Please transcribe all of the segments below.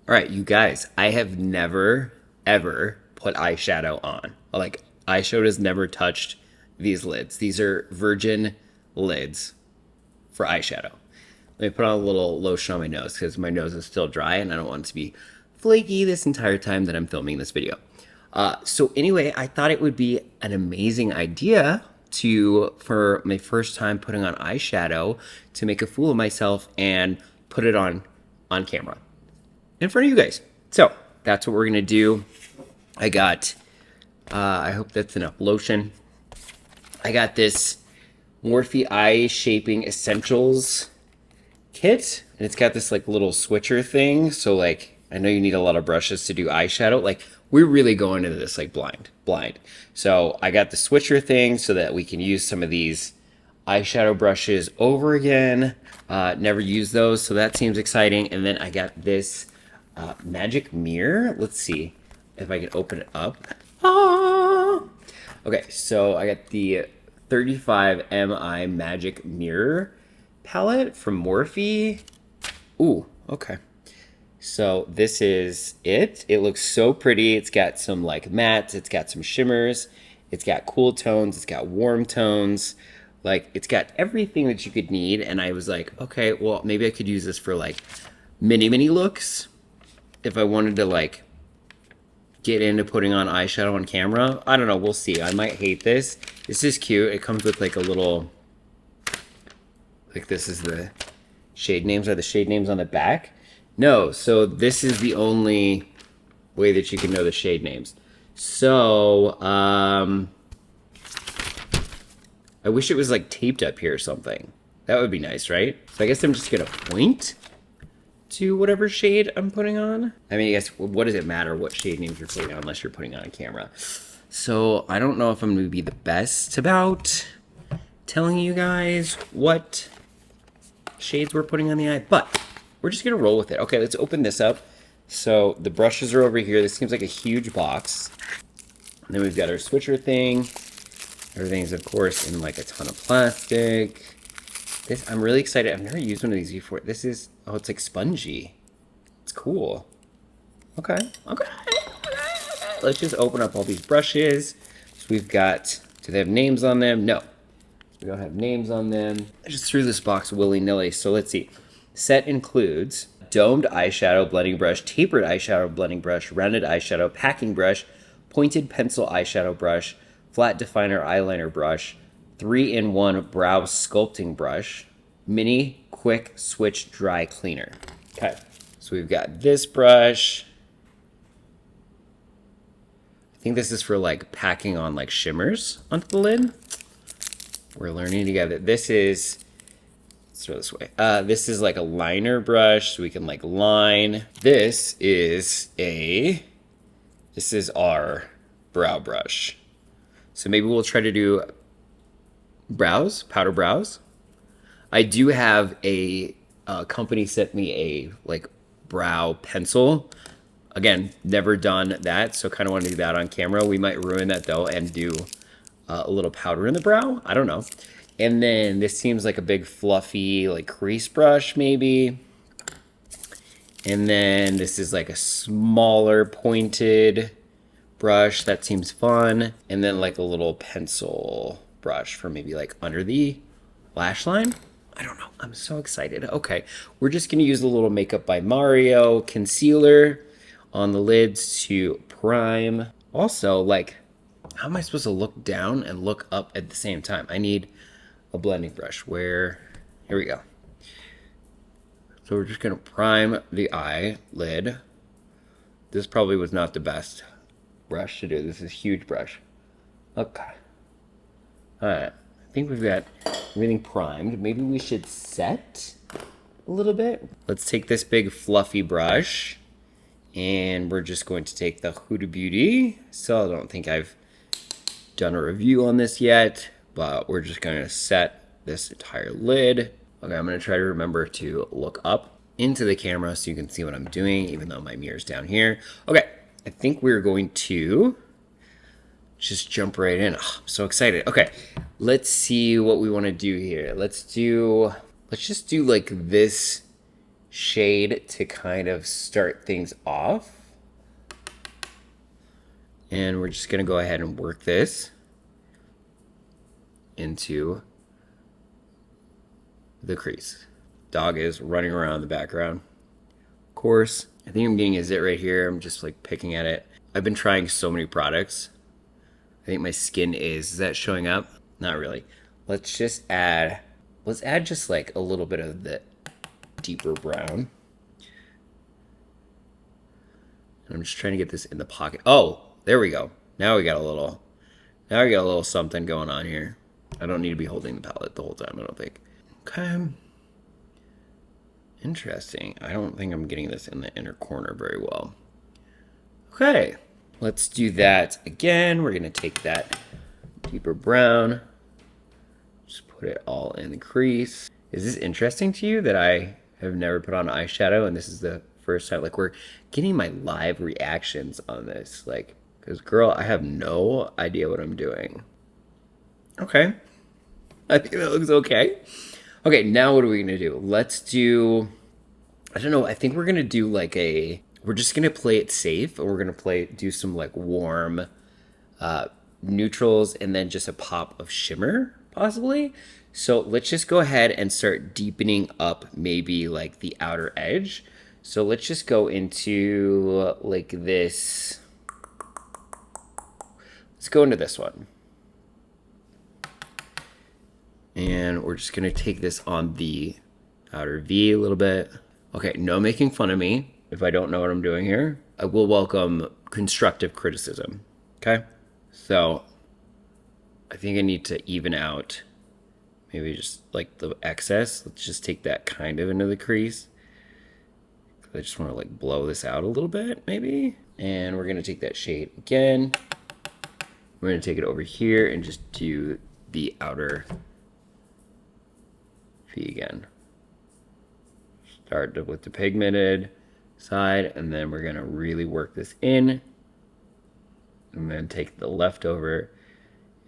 All right, you guys, I have never, ever put eyeshadow on. Like, eyeshadow has never touched these lids. These are virgin lids for eyeshadow. Let me put on a little lotion on my nose because my nose is still dry and I don't want it to be flaky this entire time that I'm filming this video. So anyway, I thought it would be an amazing idea for my first time putting on eyeshadow, to make a fool of myself and put it on camera in front of you guys. So that's what we're gonna do. I got, I hope that's enough lotion. I got this Morphe Eye Shaping Essentials kit, and it's got this like little switcher thing. So like, I know you need a lot of brushes to do eyeshadow. Like, we're really going into this like blind. So I got the switcher thing so that we can use some of these eyeshadow brushes over again. Never used those, so that seems exciting. And then I got this magic mirror. Let's see if I can open it up. Ah! Okay, so I got the 35 MI magic mirror palette from Morphe. Ooh, okay. So this is it. It looks so pretty. It's got some like mattes, it's got some shimmers, it's got cool tones, it's got warm tones. Like, it's got everything that you could need. And I was like, okay, well, maybe I could use this for like mini looks if I wanted to like get into putting on eyeshadow on camera. I don't know, we'll see. I might hate this. This is cute. It comes with like a little, like, this is the shade names. Are the shade names on the back? No, so this is the only way that you can know the shade names. So, I wish it was like taped up here or something. That would be nice, right? So I guess I'm just gonna point to whatever shade I'm putting on. I mean, I guess, what does it matter what shade names you're putting on unless you're putting on a camera? So I don't know if I'm gonna be the best about telling you guys what shades we're putting on the eye, but we're just gonna roll with it. Okay, let's open this up. So the brushes are over here. This seems like a huge box. And then we've got our switcher thing. Everything's, of course, in like a ton of plastic. This, I'm really excited. I've never used one of these before. This is, oh, it's like spongy. It's cool. Okay. Let's just open up all these brushes. So we've got, do they have names on them? No, we don't have names on them. I just threw this box willy-nilly. So let's see. Set includes domed eyeshadow blending brush, tapered eyeshadow blending brush, rounded eyeshadow packing brush, pointed pencil eyeshadow brush, flat definer eyeliner brush, 3-in-1 brow sculpting brush, mini quick switch dry cleaner. Okay, so we've got this brush. I think this is for like packing on like shimmers onto the lid. We're learning together. This is, let's throw this way. This is like a liner brush, so we can like line. This is our brow brush. So maybe we'll try to do brows, powder brows. I do have a company sent me a like brow pencil. Again, never done that, so kind of want to do that on camera. We might ruin that though and do a little powder in the brow. I don't know. And then this seems like a big fluffy like crease brush maybe. And then this is like a smaller pointed brush. That seems fun. And then like a little pencil brush for maybe like under the lash line. I don't know. I'm so excited. Okay, we're just gonna use a little Makeup by Mario concealer on the lids to prime. Also, like, how am I supposed to look down and look up at the same time? I need a blending brush. Here we go. So we're just gonna prime the eyelid. This probably was not the best brush to do. This is a huge brush. Okay. All right. I think we've got everything primed. Maybe we should set a little bit. Let's take this big fluffy brush and we're just going to take the Huda Beauty. So I don't think I've done a review on this yet, but we're just going to set this entire lid. Okay, I'm going to try to remember to look up into the camera so you can see what I'm doing, even though my mirror's down here. Okay, I think we're going to just jump right in. Oh, I'm so excited. Okay, let's see what we want to do here. Let's just do like this shade to kind of start things off. And we're just gonna go ahead and work this into the crease. Dog is running around in the background. Of course, I think I'm getting a zit right here. I'm just like picking at it. I've been trying so many products. I think my skin is that showing up? Not really. Let's add just like a little bit of the deeper brown. And I'm just trying to get this in the pocket. Oh, there we go. Now we got a little something going on here. I don't need to be holding the palette the whole time, I don't think. Okay. Interesting. I don't think I'm getting this in the inner corner very well. Okay. Let's do that again. We're going to take that deeper brown. Just put it all in the crease. Is this interesting to you that I have never put on eyeshadow and this is the first time? Like, we're getting my live reactions on this. Like, because girl, I have no idea what I'm doing. Okay. I think that looks okay. Okay, now what are we going to do? Let's do, I don't know, I think we're going to do like we're just going to play it safe. And we're going to do some like warm neutrals and then just a pop of shimmer, possibly. So let's just go ahead and start deepening up maybe like the outer edge. So let's just go into like this. Let's go into this one. And we're just going to take this on the outer V a little bit. Okay, no making fun of me if I don't know what I'm doing here. I will welcome constructive criticism, okay? So I think I need to even out maybe just like the excess. Let's just take that kind of into the crease. I just want to like blow this out a little bit maybe. And we're going to take that shade again. We're going to take it over here and just do the outer V again. Start with the pigmented side, and then we're going to really work this in. And then take the leftover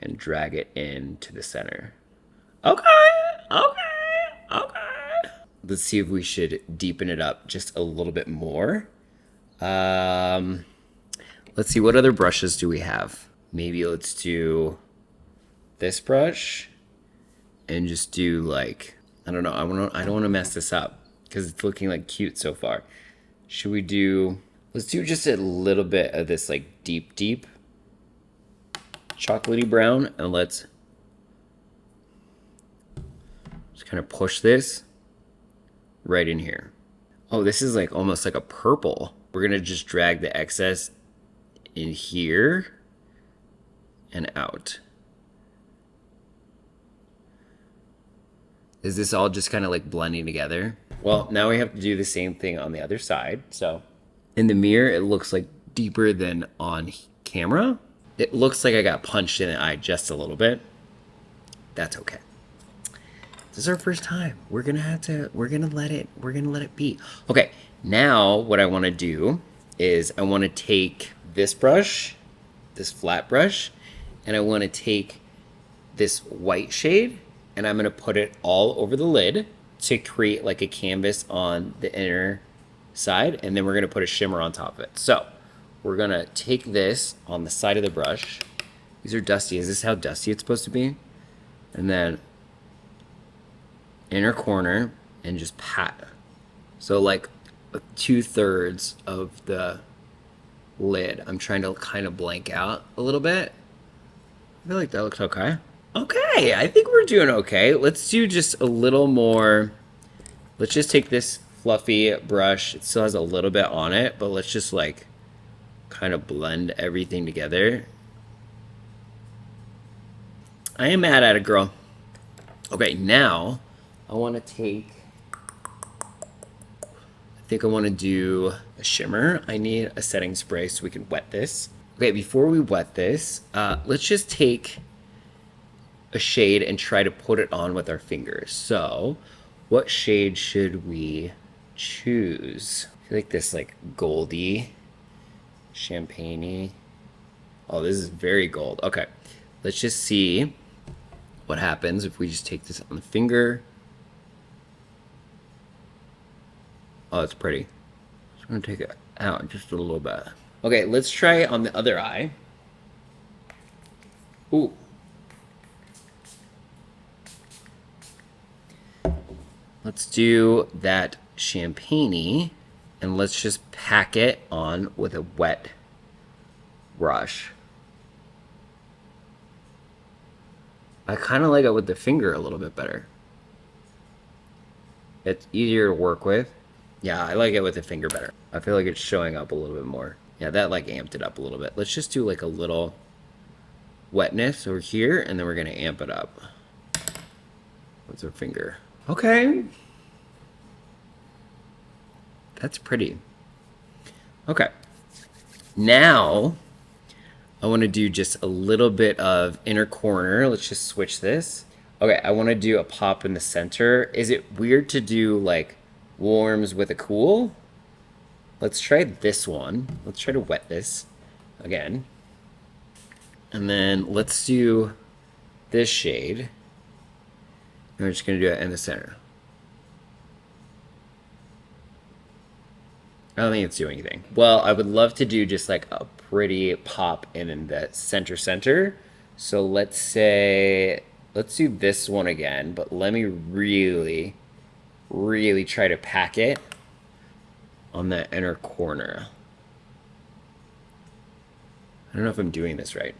and drag it into the center. Okay. Let's see if we should deepen it up just a little bit more. Let's see, what other brushes do we have? Maybe let's do this brush and just do like, I don't know, I don't want to mess this up because it's looking like cute so far. Should we let's do just a little bit of this like deep chocolatey brown, and let's just kind of push this right in here. Oh, this is like almost like a purple. We're gonna just drag the excess in here and out. Is this all just kind of like blending together? Well, now we have to do the same thing on the other side. So in the mirror, it looks like deeper than on camera. It looks like I got punched in the eye just a little bit. That's okay. This is our first time. We're gonna let it be. Okay, now what I wanna do is I wanna take this brush, this flat brush, and I wanna take this white shade, and I'm gonna put it all over the lid to create like a canvas on the inner side, and then we're gonna put a shimmer on top of it. So we're gonna take this on the side of the brush. These are dusty. Is this how dusty it's supposed to be? And then inner corner and just pat. So like 2/3 of the lid. I'm trying to kind of blank out a little bit. I feel like that looks okay. Okay, I think we're doing okay. Let's do just a little more. Let's just take this fluffy brush. It still has a little bit on it, but let's just like kind of blend everything together. I am mad at it, girl. Okay, now I want to take, I think I want to do a shimmer. I need a setting spray so we can wet this. Okay, before we wet this, let's just take a shade and try to put it on with our fingers. So what shade should we choose? I feel like this like goldy, champagne-y. Oh, this is very gold. Okay, let's just see what happens if we just take this on the finger. Oh, it's pretty. Just gonna take it out just a little bit. Okay, let's try on the other eye. Ooh. Let's do that champagne-y, and let's just pack it on with a wet brush. I kind of like it with the finger a little bit better. It's easier to work with. Yeah, I like it with the finger better. I feel like it's showing up a little bit more. Yeah, that like amped it up a little bit. Let's just do like a little wetness over here, and then we're gonna amp it up with our finger. Okay. That's pretty. Okay. Now, I want to do just a little bit of inner corner. Let's just switch this. Okay, I want to do a pop in the center. Is it weird to do like warms with a cool? Let's try this one. Let's try to wet this again. And then let's do this shade. And we're just going to do it in the center. I don't think it's doing anything. Well, I would love to do just like a pretty pop in the center. So let's do this one again, but let me really try to pack it on that inner corner. I don't know if I'm doing this right,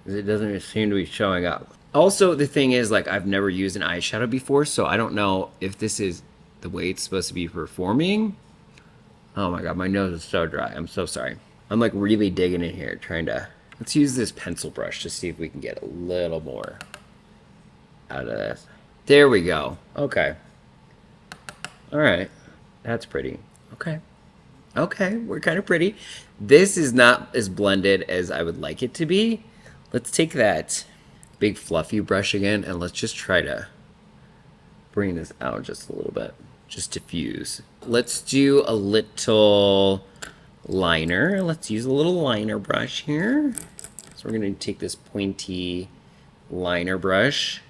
because it doesn't seem to be showing up. Also, the thing is, like, I've never used an eyeshadow before, so I don't know if this is the way it's supposed to be performing. Oh my god, my nose is so dry. I'm so sorry. I'm like really digging in here, trying to... Let's use this pencil brush to see if we can get a little more out of this. There we go. Okay. Alright. That's pretty. Okay. Okay, we're kind of pretty. This is not as blended as I would like it to be. Let's take that big fluffy brush again, and let's just try to bring this out just a little bit. Just diffuse. Let's do a little liner. Let's use a little liner brush here. So we're going to take this pointy liner brush.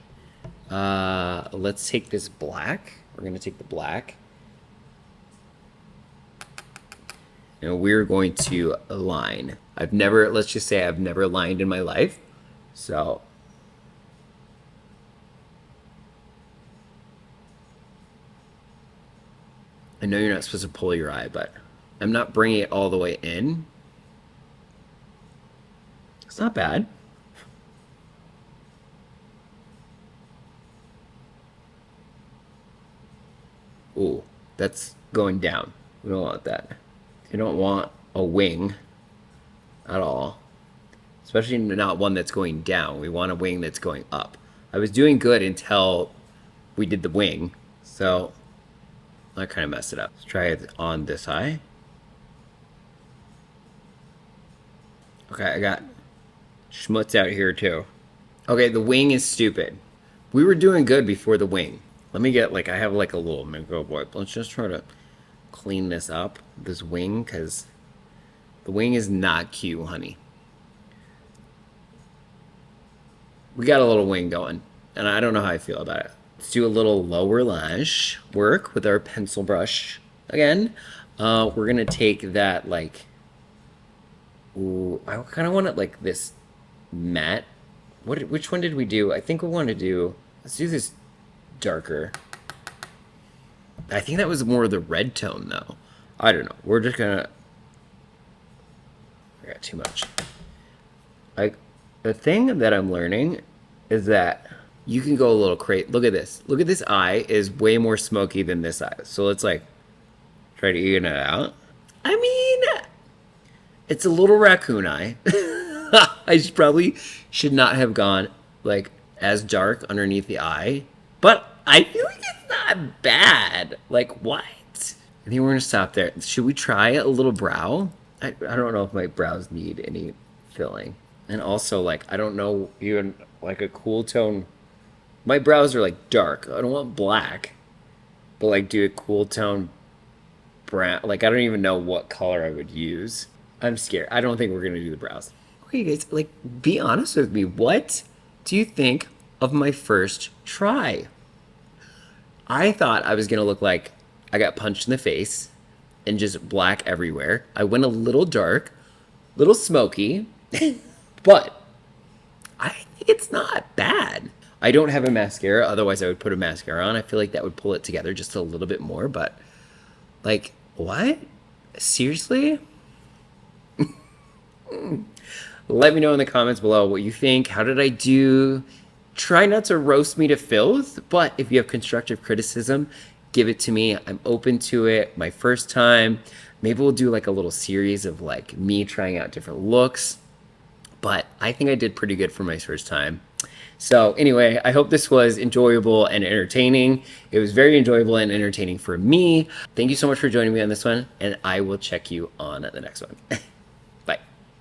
Let's take this black. We're going to take the black. And we're going to line. Let's just say I've never lined in my life. So I know you're not supposed to pull your eye, but I'm not bringing it all the way in. It's not bad. Ooh, that's going down. We don't want that. You don't want a wing at all. Especially not one that's going down. We want a wing that's going up. I was doing good until we did the wing. So I kind of messed it up. Let's try it on this eye. Okay, I got schmutz out here too. Okay, the wing is stupid. We were doing good before the wing. Let me get I have like a little micro wipe. Let's just try to clean this up, this wing, because the wing is not cute, honey. We got a little wing going, and I don't know how I feel about it. Let's do a little lower lash work with our pencil brush again. We're gonna take that ooh, I kind of want it like this matte. Which one did we do? I think we want to do, let's do this darker. I think that was more of the red tone though. I don't know. We're just gonna, I got too much. The thing that I'm learning is that you can go a little crazy. Look at this. Look at this eye is way more smoky than this eye. So let's try to even it out. I mean, it's a little raccoon eye. I probably should not have gone as dark underneath the eye, but I feel like it's not bad. What? I think we're gonna stop there. Should we try a little brow? I don't know if my brows need any filling. And also, I don't know, even a cool tone. My brows are dark. I don't want black, but do a cool tone brown. I don't even know what color I would use. I'm scared. I don't think we're gonna do the brows. Okay, guys, be honest with me. What do you think of my first try? I thought I was gonna look like I got punched in the face. and just black everywhere. I went a little dark, little smoky, but I think it's not bad. I don't have a mascara, otherwise I would put a mascara on. I feel like that would pull it together just a little bit more, but like, what? Seriously? Let me know in the comments below what you think. How did I do? Try not to roast me to filth, but if you have constructive criticism, give it to me. I'm open to it. My first time. Maybe we'll do like a little series of like me trying out different looks. But I think I did pretty good for my first time. So anyway, I hope this was enjoyable and entertaining. It was very enjoyable and entertaining for me. Thank you so much for joining me on this one, and I will check you on the next one.